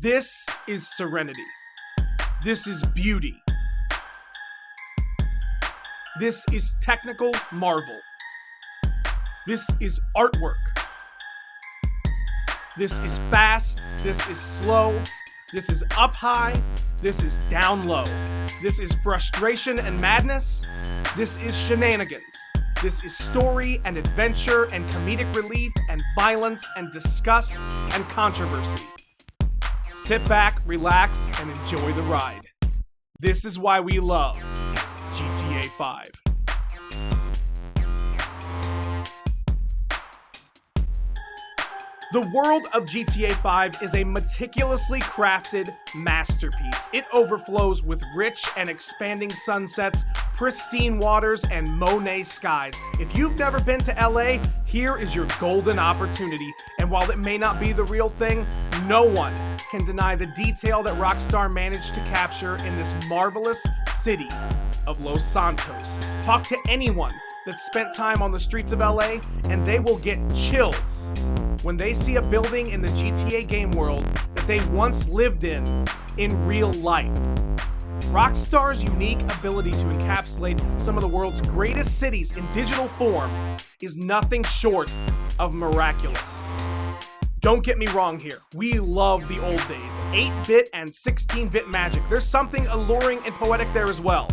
This is serenity. This is beauty. This is technical marvel. This is artwork. This is fast. This is slow. This is up high. This is down low. This is frustration and madness. This is shenanigans. This is story and adventure and comedic relief and violence and disgust and controversy. Sit back, relax, and enjoy the ride. This is why we love GTA 5. The world of GTA 5 is a meticulously crafted masterpiece. It overflows with rich and expanding sunsets, pristine waters, and Monet skies. If you've never been to LA, here is your golden opportunity. And while it may not be the real thing, no one can deny the detail that Rockstar managed to capture in this marvelous city of Los Santos. Talk to anyone that spent time on the streets of LA, and they will get chills when they see a building in the GTA game world that they once lived in real life. Rockstar's unique ability to encapsulate some of the world's greatest cities in digital form is nothing short of miraculous. Don't get me wrong here, we love the old days, 8-bit and 16-bit magic. There's something alluring and poetic there as well.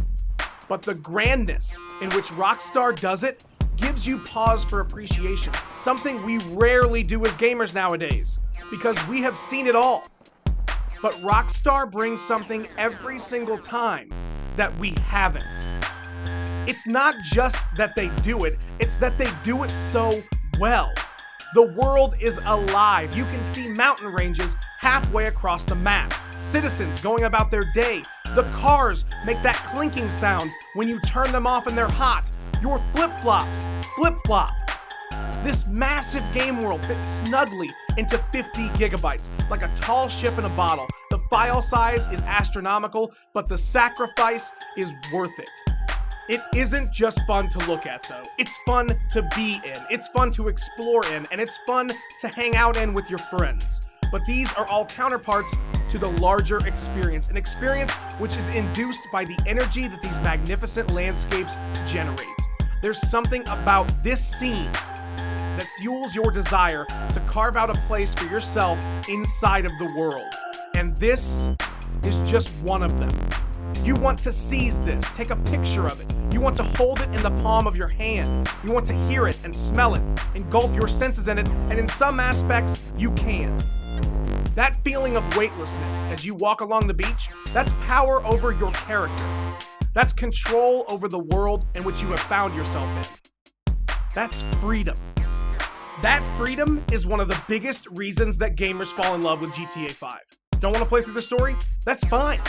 But the grandness in which Rockstar does it gives you pause for appreciation, something we rarely do as gamers nowadays, because we have seen it all. But Rockstar brings something every single time that we haven't. It's not just that they do it, it's that they do it so well. The world is alive. You can see mountain ranges halfway across the map, citizens going about their day. The cars make that clinking sound when you turn them off and they're hot. Your flip-flops flip-flop. This massive game world fits snugly into 50 gigabytes, like a tall ship in a bottle. The file size is astronomical, but the sacrifice is worth it. It isn't just fun to look at, though. It's fun to be in, it's fun to explore in, and it's fun to hang out in with your friends. But these are all counterparts to the larger experience, an experience which is induced by the energy that these magnificent landscapes generate. There's something about this scene that fuels your desire to carve out a place for yourself inside of the world. And this is just one of them. You want to seize this, take a picture of it. You want to hold it in the palm of your hand. You want to hear it and smell it, engulf your senses in it, and in some aspects, you can. That feeling of weightlessness as you walk along the beach, that's power over your character. That's control over the world in which you have found yourself in. That's freedom. That freedom is one of the biggest reasons that gamers fall in love with GTA 5. Don't want to play through the story? That's fine.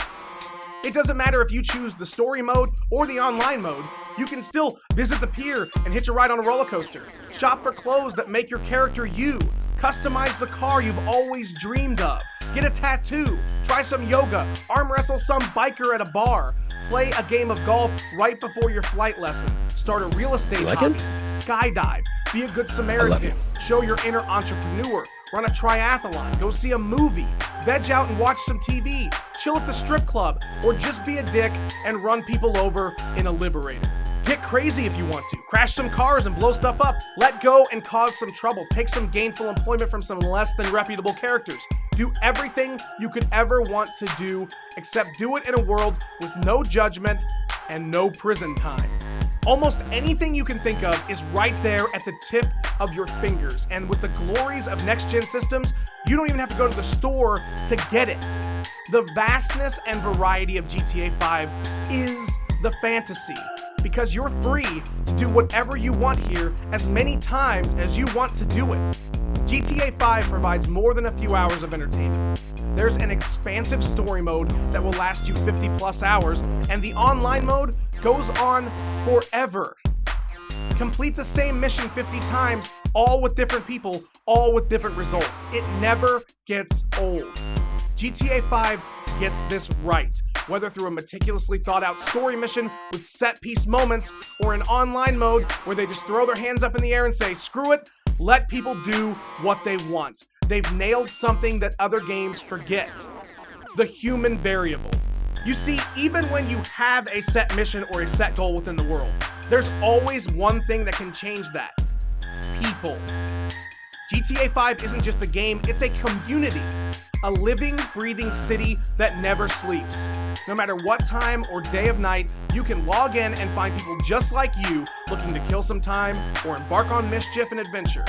It doesn't matter if you choose the story mode or the online mode, you can still visit the pier and hitch a ride on a roller coaster, shop for clothes that make your character you, customize the car you've always dreamed of, get a tattoo, try some yoga, arm wrestle some biker at a bar, play a game of golf right before your flight lesson, start a real estate hobby, skydive, be a good Samaritan, show your inner entrepreneur, run a triathlon, go see a movie, veg out and watch some TV, chill at the strip club, or just be a dick and run people over in a Liberator. Get crazy if you want to, crash some cars and blow stuff up, let go and cause some trouble, take some gainful employment from some less than reputable characters. Do everything you could ever want to do, except do it in a world with no judgment and no prison time. Almost anything you can think of is right there at the tip of your fingers, and with the glories of next-gen systems, you don't even have to go to the store to get it. The vastness and variety of GTA 5 is the fantasy, because you're free to do whatever you want here as many times as you want to do it. GTA 5 provides more than a few hours of entertainment. There's an expansive story mode that will last you 50 plus hours, and the online mode goes on forever. Complete the same mission 50 times, all with different people, all with different results. It never gets old. GTA 5 gets this right, whether through a meticulously thought out story mission with set piece moments, or an online mode where they just throw their hands up in the air and say, screw it, let people do what they want. They've nailed something that other games forget. the human variable. You see, even when you have a set mission or a set goal within the world, there's always one thing that can change that. People. GTA 5 isn't just a game, it's a community. A living, breathing city that never sleeps. No matter what time or day of night, you can log in and find people just like you looking to kill some time or embark on mischief and adventure.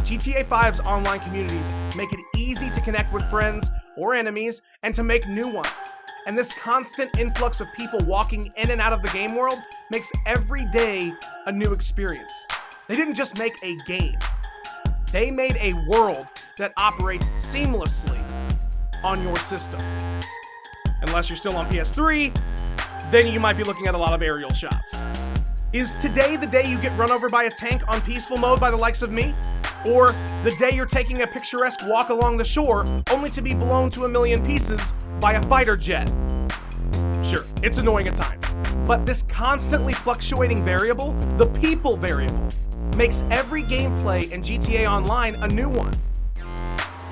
GTA 5's online communities make it easy to connect with friends or enemies and to make new ones. And this constant influx of people walking in and out of the game world makes every day a new experience. They didn't just make a game. They made a world that operates seamlessly on your system. Unless you're still on PS3, then you might be looking at a lot of aerial shots. Is today the day you get run over by a tank on peaceful mode by the likes of me? Or the day you're taking a picturesque walk along the shore only to be blown to a million pieces by a fighter jet? Sure, it's annoying at times, but this constantly fluctuating variable, the people variable, makes every gameplay in GTA Online a new one.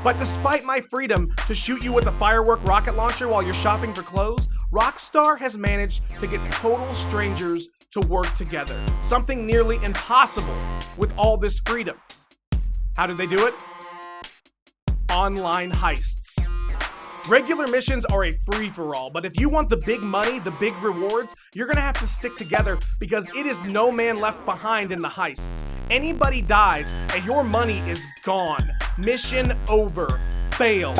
But despite my freedom to shoot you with a firework rocket launcher while you're shopping for clothes, Rockstar has managed to get total strangers to work together. Something nearly impossible with all this freedom. How did they do it? Online heists. Regular missions are a free-for-all, but if you want the big money, the big rewards, you're gonna have to stick together because it is no man left behind in the heists. Anybody dies and your money is gone. Mission over. Fail.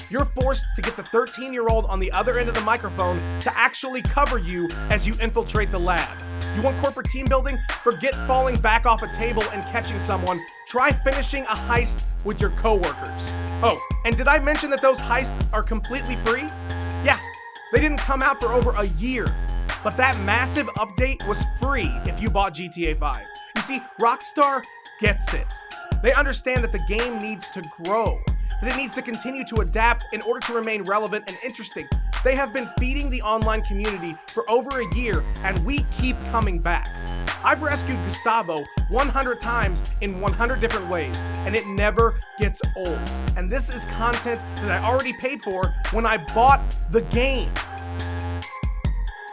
You're forced to get the 13-year-old on the other end of the microphone to actually cover you as you infiltrate the lab. You want corporate team building? Forget falling back off a table and catching someone. Try finishing a heist with your coworkers. Oh, and did I mention that those heists are completely free? Yeah, they didn't come out for over a year, but that massive update was free if you bought GTA 5. You see, Rockstar gets it. They understand that the game needs to grow, that it needs to continue to adapt in order to remain relevant and interesting. They have been feeding the online community for over a year, and we keep coming back. I've rescued Gustavo 100 times in 100 different ways, and it never gets old. And this is content that I already paid for when I bought the game.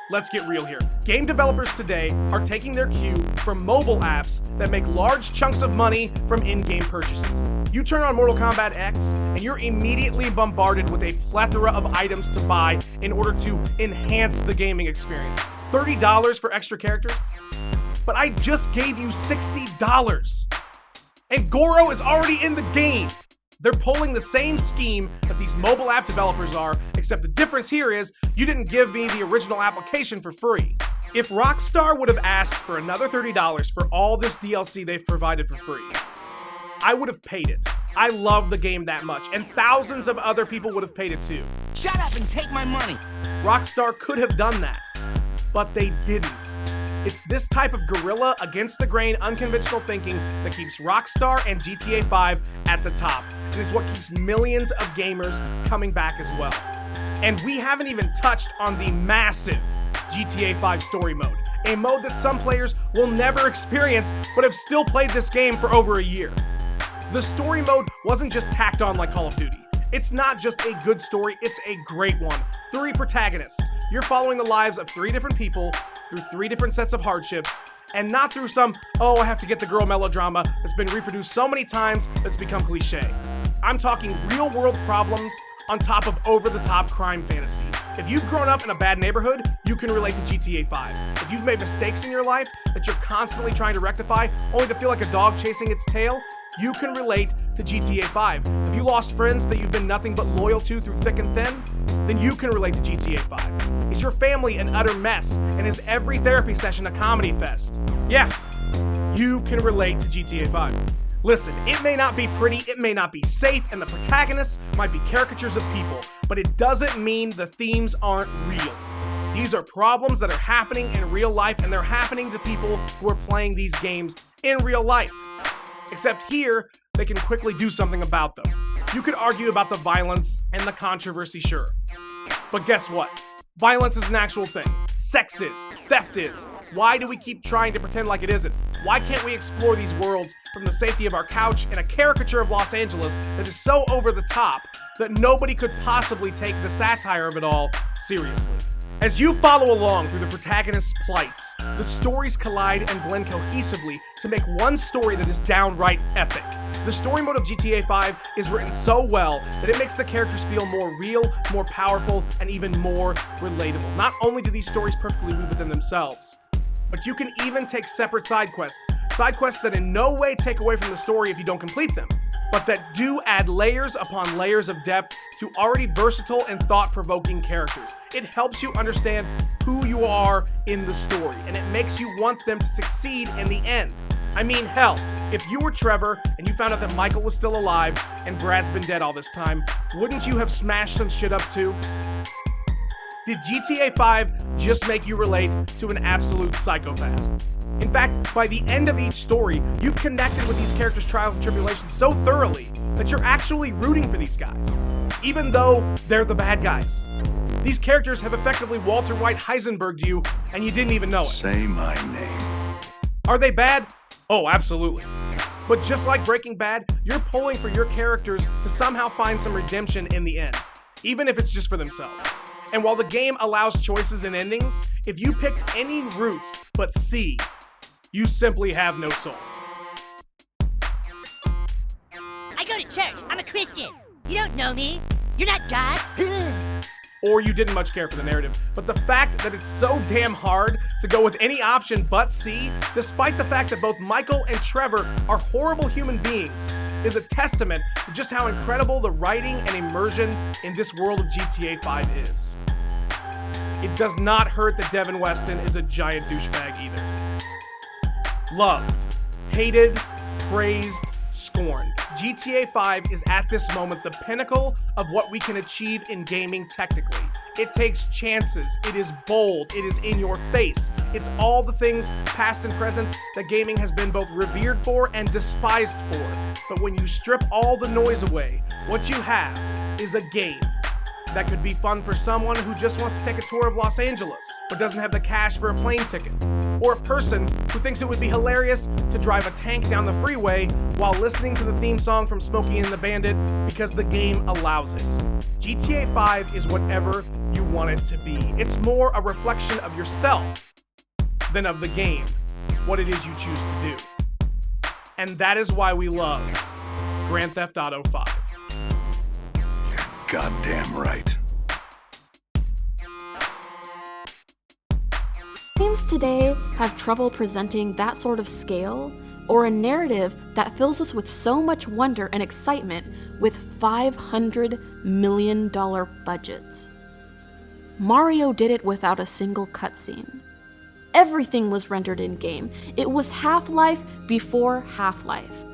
Let's get real here. Game developers today are taking their cue from mobile apps that make large chunks of money from in-game purchases. You turn on Mortal Kombat X, and you're immediately bombarded with a plethora of items to buy in order to enhance the gaming experience. $30 for extra characters? But I just gave you $60. And Goro is already in the game. They're pulling the same scheme that these mobile app developers are, except the difference here is you didn't give me the original application for free. If Rockstar would have asked for another $30 for all this DLC they've provided for free, I would have paid it. I love the game that much, and thousands of other people would have paid it too. Shut up and take my money! Rockstar could have done that, but they didn't. It's this type of guerrilla, against-the-grain, unconventional thinking that keeps Rockstar and GTA 5 at the top, and it's what keeps millions of gamers coming back as well. And we haven't even touched on the massive GTA 5 story mode, a mode that some players will never experience but have still played this game for over a year. The story mode wasn't just tacked on like Call of Duty. It's not just a good story, it's a great one. 3 protagonists. You're following the lives of 3 different people through 3 different sets of hardships, and not through some, oh, I have to get the girl melodrama that's been reproduced so many times that's become cliche. I'm talking real-world problems on top of over-the-top crime fantasy. If you've grown up in a bad neighborhood, you can relate to GTA 5. If you've made mistakes in your life that you're constantly trying to rectify, only to feel like a dog chasing its tail, you can relate to GTA 5. If you lost friends that you've been nothing but loyal to through thick and thin, then you can relate to GTA 5. Is your family an utter mess, and is every therapy session a comedy fest? Yeah, you can relate to GTA 5. Listen, it may not be pretty, it may not be safe, and the protagonists might be caricatures of people, but it doesn't mean the themes aren't real. These are problems that are happening in real life, and they're happening to people who are playing these games in real life. Except here, they can quickly do something about them. You could argue about the violence and the controversy, sure. But guess what? Violence is an actual thing. Sex is. Theft is. Why do we keep trying to pretend like it isn't? Why can't we explore these worlds from the safety of our couch in a caricature of Los Angeles that is so over the top that nobody could possibly take the satire of it all seriously? As you follow along through the protagonist's plights, the stories collide and blend cohesively to make one story that is downright epic. The story mode of GTA 5 is written so well that it makes the characters feel more real, more powerful, and even more relatable. Not only do these stories perfectly weave within themselves, but you can even take separate side quests that in no way take away from the story if you don't complete them, but that do add layers upon layers of depth to already versatile and thought-provoking characters. It helps you understand who you are in the story, and it makes you want them to succeed in the end. I mean, hell, if you were Trevor and you found out that Michael was still alive and Brad's been dead all this time, wouldn't you have smashed some shit up too? Did GTA 5 just make you relate to an absolute psychopath? In fact, by the end of each story, you've connected with these characters' trials and tribulations so thoroughly that you're actually rooting for these guys, even though they're the bad guys. These characters have effectively Walter White Heisenberg'd you, and you didn't even know it. Say my name. Are they bad? Oh, absolutely. But just like Breaking Bad, you're pulling for your characters to somehow find some redemption in the end, even if it's just for themselves. And while the game allows choices and endings, if you picked any route but C, you simply have no soul. I go to church. I'm a Christian. You don't know me. You're not God. Or you didn't much care for the narrative. But the fact that it's so damn hard to go with any option but C, despite the fact that both Michael and Trevor are horrible human beings, is a testament to just how incredible the writing and immersion in this world of GTA 5 is. It does not hurt that Devin Weston is a giant douchebag either. Loved, hated, praised, scorned. GTA 5 is at this moment the pinnacle of what we can achieve in gaming technically. It takes chances, it is bold, it is in your face. It's all the things, past and present, that gaming has been both revered for and despised for. But when you strip all the noise away, what you have is a game that could be fun for someone who just wants to take a tour of Los Angeles, but doesn't have the cash for a plane ticket. Or a person who thinks it would be hilarious to drive a tank down the freeway while listening to the theme song from Smokey and the Bandit because the game allows it. GTA 5 is whatever you want it to be. It's more a reflection of yourself than of the game, what it is you choose to do. And that is why we love Grand Theft Auto 5. Goddamn right. Games today have trouble presenting that sort of scale or a narrative that fills us with so much wonder and excitement with $500 million budgets. Mario did it without a single cutscene. Everything was rendered in-game. It was Half-Life before Half-Life.